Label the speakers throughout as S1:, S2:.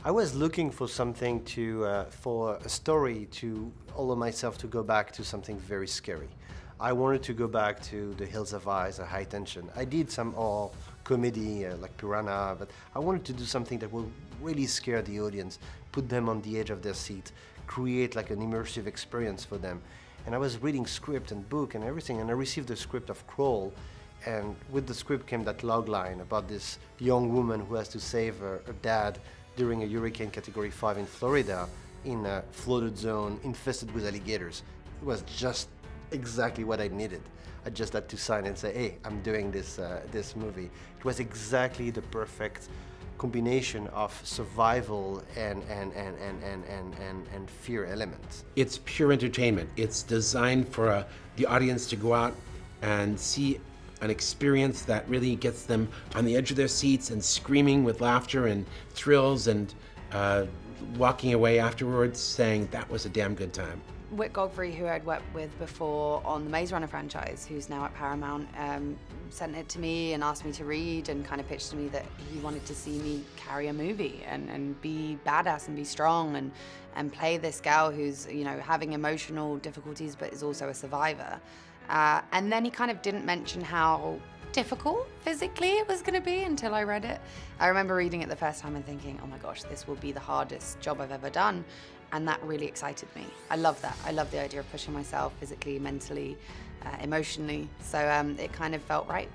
S1: I was looking for something for a story to allow myself to go back to something very scary. I wanted to go back to The Hills Have Eyes, a high tension. I did some all comedy like Piranha, but I wanted to do something that will really scare the audience, put them on the edge of their seat, create like an immersive experience for them. And I was reading script and book and everything, and I received the script of Crawl, and with the script came that log line about this young woman who has to save her dad during a hurricane category 5 in Florida in a flooded zone infested with alligators. It was just exactly what I needed. I just had to sign and say, hey, I'm doing this movie. It was exactly the perfect combination of survival and fear elements.
S2: It's pure entertainment. It's designed for the audience to go out and see an experience that really gets them on the edge of their seats and screaming with laughter and thrills and walking away afterwards saying that was a damn good time.
S3: Whit Godfrey, who I'd worked with before on the Maze Runner franchise, who's now at Paramount, sent it to me and asked me to read and kind of pitched to me that he wanted to see me carry a movie and be badass and be strong and play this gal who's, you know, having emotional difficulties but is also a survivor. And then he kind of didn't mention how difficult physically it was going to be until I read it. I remember reading it the first time and thinking, oh my gosh, this will be the hardest job I've ever done. And that really excited me. I love that. I love the idea of pushing myself physically, mentally, emotionally. So it kind of felt right.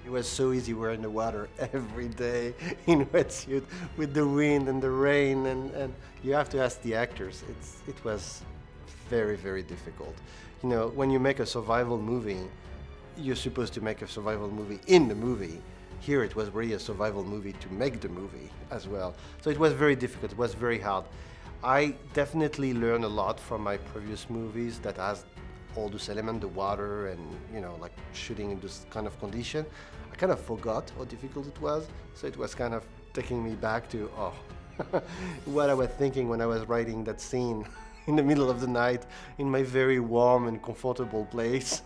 S1: It was so easy. We're in the water every day in wetsuit with the wind and the rain, and you have to ask the actors. It was very, very difficult. You know, when you make a survival movie, you're supposed to make a survival movie in the movie. Here it was really a survival movie to make the movie as well. So it was very difficult, it was very hard. I definitely learned a lot from my previous movies that has all this element, the water and, you know, like shooting in this kind of condition. I kind of forgot how difficult it was. So it was kind of taking me back to, what I was thinking when I was writing that scene in the middle of the night in my very warm and comfortable place.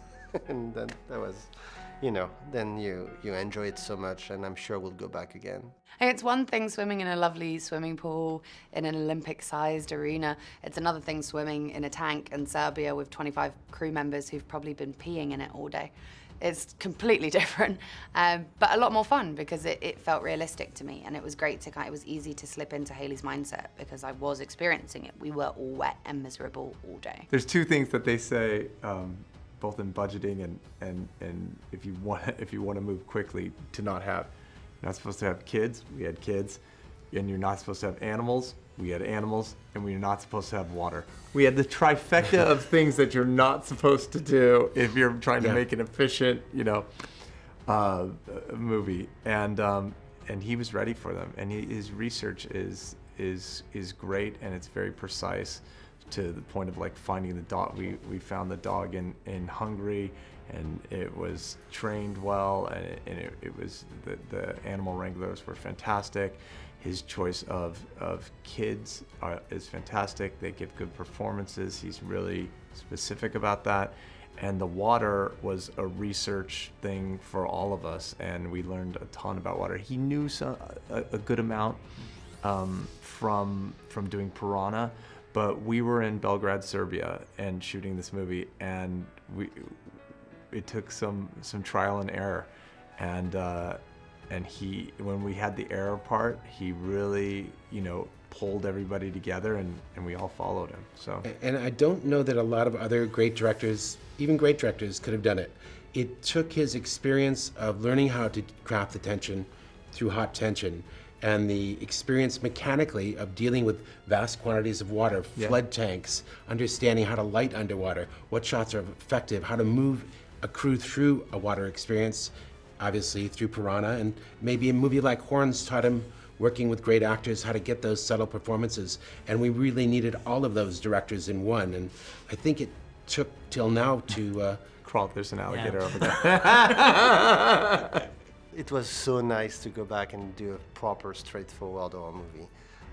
S1: And then that was, you know, then you enjoy it so much, and I'm sure we'll go back again.
S3: And it's one thing swimming in a lovely swimming pool in an Olympic-sized arena. It's another thing swimming in a tank in Serbia with 25 crew members who've probably been peeing in it all day. It's completely different, but a lot more fun because it felt realistic to me, and it was great it was easy to slip into Hayley's mindset because I was experiencing it. We were all wet and miserable all day.
S4: There's two things that they say, both in budgeting and if you want to move quickly, to not have. You're not supposed to have kids. We had kids. And you're not supposed to have animals. We had animals. And we're not supposed to have water. We had the trifecta of things that you're not supposed to do if you're trying to make an efficient, you know, movie. And he was ready for them. And his research is great, and it's very precise, to the point of like finding the dog. We found the dog in Hungary, and it was trained well, and it was the animal wranglers were fantastic. His choice of kids is fantastic. They give good performances. He's really specific about that. And the water was a research thing for all of us, and we learned a ton about water. He knew a good amount from doing Piranha. But we were in Belgrade, Serbia, and shooting this movie, and it took some trial and error, and when we had the error part, he really, you know, pulled everybody together, and we all followed him. So.
S2: And I don't know that a lot of other great directors, even great directors, could have done it. It took his experience of learning how to craft the tension through hot tension, and the experience mechanically of dealing with vast quantities of water, flood tanks, understanding how to light underwater, what shots are effective, how to move a crew through a water experience, obviously through Piranha, and maybe a movie like Horns taught him, working with great actors, how to get those subtle performances. And we really needed all of those directors in one. And I think it took till now to...
S4: Crawl, there's an alligator over there.
S1: It was so nice to go back and do a proper, straightforward horror movie.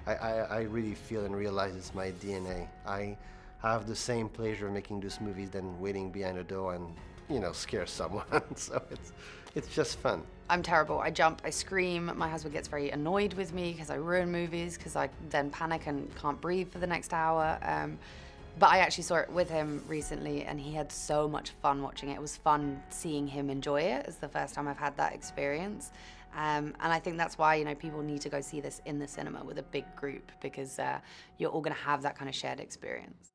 S1: I really feel and realize it's my DNA. I have the same pleasure making those movies than waiting behind a door and scare someone. So it's just fun.
S3: I'm terrible. I jump, I scream. My husband gets very annoyed with me because I ruin movies, because I then panic and can't breathe for the next hour. But I actually saw it with him recently, and he had so much fun watching it. It was fun seeing him enjoy it. It's the first time I've had that experience. And I think that's why, people need to go see this in the cinema with a big group, because you're all going to have that kind of shared experience.